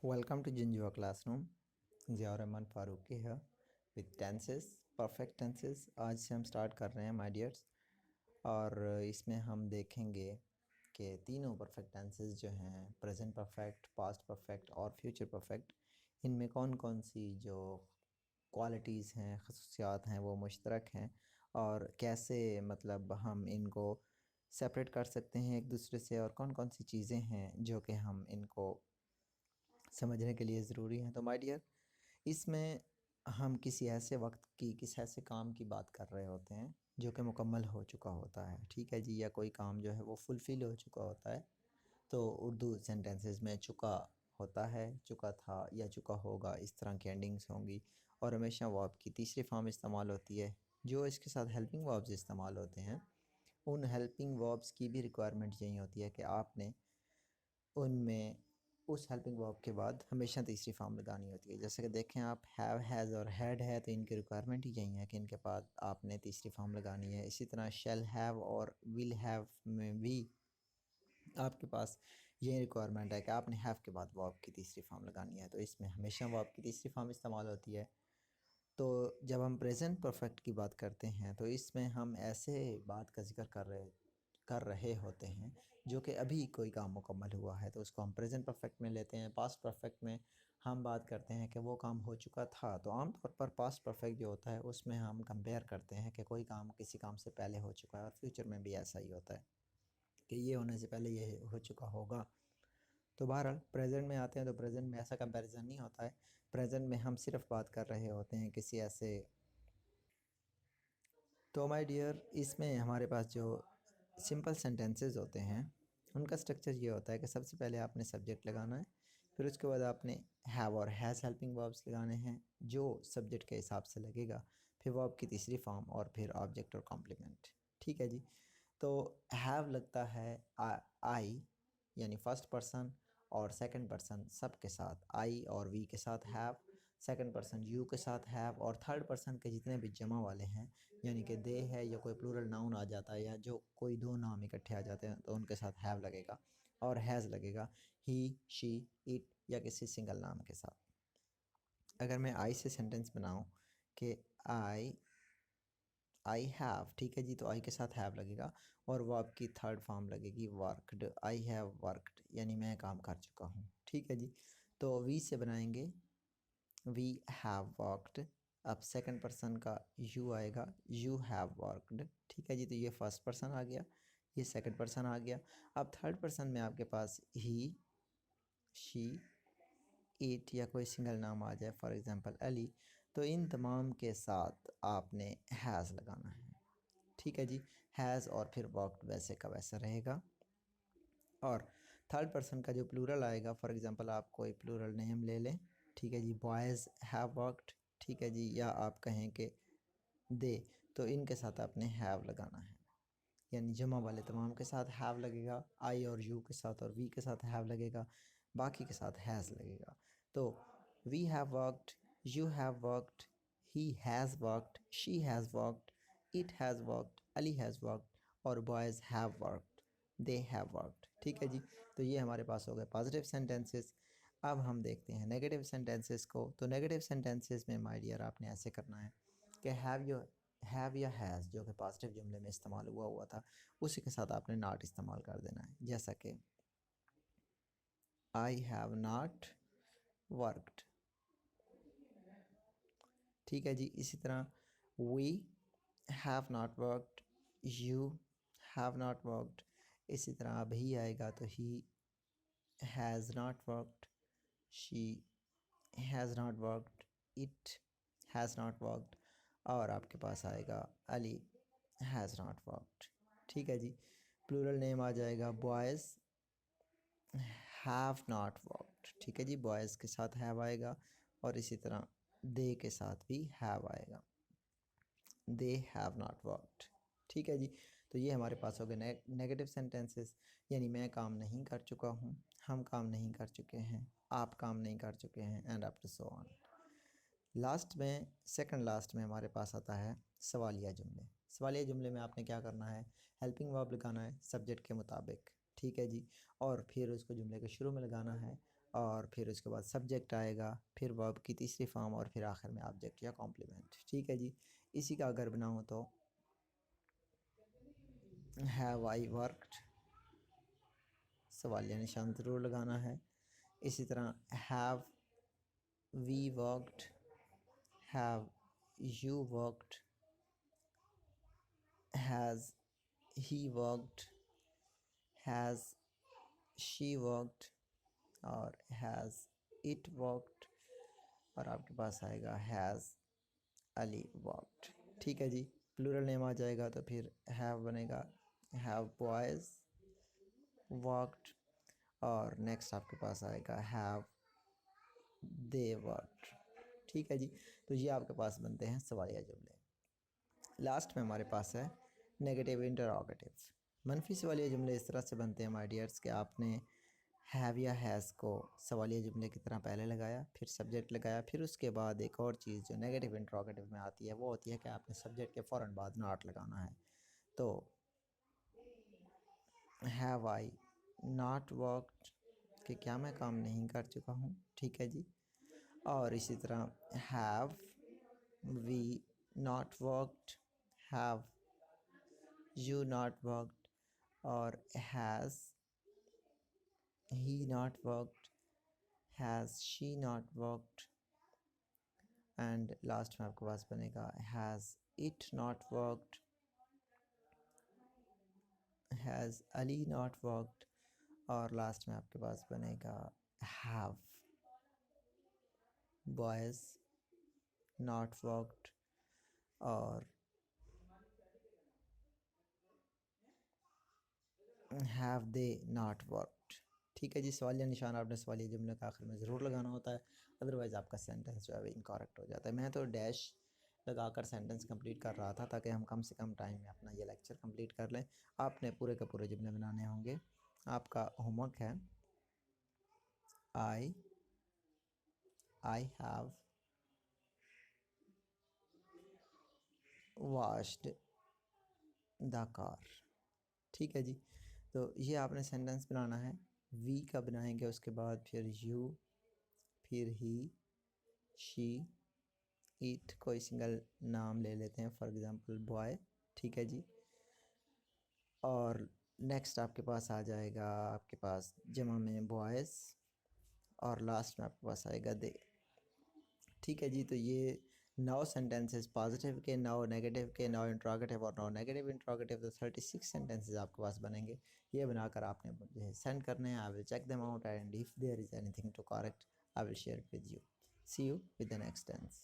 Welcome to Jinjua Classroom. Ziaur Rahman Farooqui है with tenses perfect tenses. आज से हम स्टार्ट कर रहे हैं माय डियर्स, और इसमें हम देखेंगे कि तीनों परफेक्ट टेंसेस जो हैं प्रेजेंट परफेक्ट, पास्ट परफेक्ट और फ्यूचर परफेक्ट, इनमें कौन कौन सी जो क्वालिटीज़ हैं, खसूसियात हैं वो मुश्तरक हैं, और कैसे मतलब हम इनको सेपरेट कर सकते हैं एक दूसरे से, और कौन कौन सी चीज़ें हैं जो कि हम इनको समझने के लिए ज़रूरी हैं। तो माय डियर, इसमें हम किसी ऐसे वक्त की, किसी ऐसे काम की बात कर रहे होते हैं जो कि मुकम्मल हो चुका होता है, ठीक है जी, या कोई काम जो है वो फुलफ़िल हो चुका होता है। तो उर्दू सेंटेंसेस में चुका होता है, चुका था या चुका होगा, इस तरह की एंडिंग्स होंगी। और हमेशा वर्ब की तीसरी फॉर्म इस्तेमाल होती है। जो इसके साथ हेल्पिंग वर्ब्स इस्तेमाल होते हैं, उन हेल्पिंग वर्ब्स की भी रिक्वायरमेंट यही होती है कि आपने उनमें उस हेल्पिंग वर्ब के बाद हमेशा तीसरी फॉर्म लगानी होती है। जैसे कि देखें आप, हैव, हैज़ और हैड है, तो इनकी रिक्वायरमेंट ही यही है कि इनके बाद आपने तीसरी फॉर्म लगानी है। इसी तरह शेल हैव और विल हैव में भी आपके पास ये रिक्वायरमेंट है कि आपने हैव के बाद वर्ब की तीसरी फॉर्म लगानी है। तो इसमें हमेशा वर्ब की तीसरी फॉर्म इस्तेमाल होती है। तो जब हम प्रेजेंट परफेक्ट की बात करते हैं तो इसमें हम ऐसे बात का जिक्र कर रहे होते हैं जो कि अभी कोई काम मुकम्मल हुआ है, तो उसको हम प्रेजेंट परफेक्ट में लेते हैं। पास्ट परफेक्ट में हम बात करते हैं कि वो काम हो चुका था। तो आमतौर पर पास्ट परफेक्ट जो होता है उसमें हम कंपेयर करते हैं कि कोई काम किसी काम से पहले हो चुका है, और फ्यूचर में भी ऐसा ही होता है कि ये होने से पहले ये हो चुका होगा। तो बहरहाल प्रेजेंट में आते हैं तो प्रेजेंट में ऐसा कंपैरिजन नहीं होता है। प्रेजेंट में हम सिर्फ बात कर रहे होते हैं किसी ऐसे। तो माय डियर, इसमें हमारे पास जो सिंपल सेंटेंसेस होते हैं उनका स्ट्रक्चर ये होता है कि सबसे पहले आपने सब्जेक्ट लगाना है, फिर उसके बाद आपने हैव और हैज़ हेल्पिंग वर्ब्स लगाने हैं जो सब्जेक्ट के हिसाब से लगेगा, फिर वर्ब की तीसरी फॉर्म, और फिर ऑब्जेक्ट और कॉम्प्लीमेंट। ठीक है जी। तो हैव लगता है आई, यानी फर्स्ट पर्सन और सेकंड पर्सन सब के साथ, आई और वी के साथ हैव, सेकंड पर्सन यू के साथ हैव, और थर्ड पर्सन के जितने भी जमा वाले हैं, यानी कि दे है या कोई प्लूरल नाउन आ जाता है या जो कोई दो नाम इकट्ठे आ जाते हैं, तो उनके साथ हैव लगेगा, और हैज़ लगेगा ही, शी, इट या किसी सिंगल नाम के साथ। अगर मैं आई से सेंटेंस बनाऊं कि आई हैव, ठीक है जी, तो आई के साथ हैव लगेगा, और वर्ब की थर्ड फॉर्म लगेगी वर्कड। आई हैव वर्कड, यानी मैं काम कर चुका हूँ। ठीक है जी। तो वी से बनाएंगे वी हैव वर्कड। अब सेकंड पर्सन का यू आएगा, यू हैव वर्कड। ठीक है जी, तो ये फर्स्ट पर्सन आ गया, ये सेकंड पर्सन आ गया। अब थर्ड पर्सन में आपके पास ही, शी, इट या कोई सिंगल नाम आ जाए, फॉर एग्जांपल अली, तो इन तमाम के साथ आपने हैज़ लगाना है। ठीक है जी। हैज़ और फिर वर्कड वैसे का वैसा रहेगा। और थर्ड पर्सन का जो प्लूरल आएगा, फॉर एग्जांपल आप कोई प्लूरल नेम ले लें, ठीक है जी, बॉयज़ हैव वर्कड, ठीक है जी, या आप कहें कि दे, तो इनके साथ आपने हैव लगाना है, यानी जमा वाले तमाम के साथ हैव लगेगा, आई और यू के साथ और वी के साथ हैव लगेगा, बाकी के साथ हैज़ लगेगा। तो we have worked, you have worked, he has worked, she has worked, it has worked, Ali has worked, और boys have worked, they have worked. ठीक है जी। तो ये हमारे पास हो गए पॉजिटिव सेंटेंसेस। अब हम देखते हैं नेगेटिव सेंटेंसेस को। तो नेगेटिव सेंटेंसेस में माय डियर आपने ऐसे करना है कि हैव या हैज़ जो कि पॉजिटिव जुमले में इस्तेमाल हुआ था, उसी के साथ आपने नॉट इस्तेमाल कर देना है। जैसा कि आई हैव नॉट वर्कड, ठीक है जी। इसी तरह we have not worked, you have not worked. इसी तरह अब ही आएगा तो he has not worked, she has not worked, it has not worked, और आपके पास आएगा अली हैज़ नॉट वर्कड। ठीक है जी। प्लूरल नेम आ जाएगा बॉयज़ हैव नॉट वर्कड, ठीक है जी, बॉयज़ के साथ हैव आएगा, और इसी तरह दे के साथ भी हैव आएगा, दे हैव नॉट वर्कड। ठीक है जी। तो ये हमारे पास हो गए नेगेटिव सेंटेंसेस, यानी मैं काम नहीं कर चुका हूँ, हम काम नहीं कर चुके हैं, आप काम नहीं कर चुके हैं, and up to so on. Last में, सेकंड लास्ट में हमारे पास आता है सवालिया जुमले। सवालिया जुमले में आपने क्या करना है, हेल्पिंग वर्ब लगाना है सब्जेक्ट के मुताबिक, ठीक है जी, और फिर उसको जुमले के शुरू में लगाना है, और फिर उसके बाद सब्जेक्ट आएगा, फिर वर्ब की तीसरी फॉर्म और फिर आखिर में ऑब्जेक्ट या कॉम्प्लीमेंट। ठीक है जी। इसी का अगर बनाऊँ तो हैव आई वर्कड, सवालिया निशान ज़रूर लगाना है। इसी तरह have we worked, have you worked, has he worked, has she worked और हैज़ इट वर्कड और आपके पास आएगा हैज़ अली वर्कड। ठीक है जी। प्लूरल नेम आ जाएगा तो फिर हैव बनेगा हैव बॉयज़ वर्कड और नेक्स्ट आपके पास आएगा हैव दे वर्कड। ठीक है जी। तो ये आपके पास बनते हैं सवालिया जुमले। लास्ट में हमारे पास है नेगेटिव इंटरोगेटिव। मनफी सवालिया जुमले इस तरह से बनते हैं माय डियर्स कि आपने हैव या हैज़ को सवालिया जुमले की तरह पहले लगाया, फिर सब्जेक्ट लगाया, फिर उसके बाद एक और चीज़ जो नेगेटिव इंटरोगेटिव में आती है वो होती है कि आपने सब्जेक्ट के फ़ौरन बाद नॉट लगाना है। तो हैव आई नॉट वर्कड कि क्या मैं काम नहीं कर चुका हूँ। ठीक है जी। और इसी तरह have we not worked, have you not worked और has he not worked, has she not worked and लास्ट में आपके पास बनेगा has it not worked, has Ali not worked और लास्ट में आपके पास बनेगा हैव बॉयज़ नॉट वर्कड और हैव दे नॉट वर्कड। ठीक है जी। सवालिया निशान आपने सवालिया जुमले का आखिर में ज़रूर लगाना होता है, अदरवाइज़ आपका सेंटेंस जो है इनकरेक्ट हो जाता है। मैं तो डैश लगाकर सेंटेंस कंप्लीट कर रहा था ताकि हम कम से कम टाइम में अपना ये लेक्चर कंप्लीट कर लें। आपने पूरे के पूरे जुमले बनाने होंगे। आपका होमवर्क है I have washed the car. ठीक है जी। तो ये आपने सेंटेंस बनाना है। वी का बनाएंगे, उसके बाद फिर यू, फिर ही, शी, इट, कोई सिंगल नाम ले लेते हैं, फॉर एग्ज़ाम्पल बॉय। ठीक है जी। और नेक्स्ट आपके पास आ जाएगा आपके पास जमा में बॉयज़ और लास्ट में आपके पास आएगा दे। ठीक है जी। तो ये 9 सेंटेंसेस पॉजिटिव के, 9 नेगेटिव के, 9 इंट्रोगेटिव और 9 नेगेटिव इंट्रोगेटिव, तो 36 सेंटेंसेस आपके पास बनेंगे। ये बनाकर आपने मुझे सेंड करने हैं। I will check them out and if there is anything to correct I will share it with you. See you with the next tense.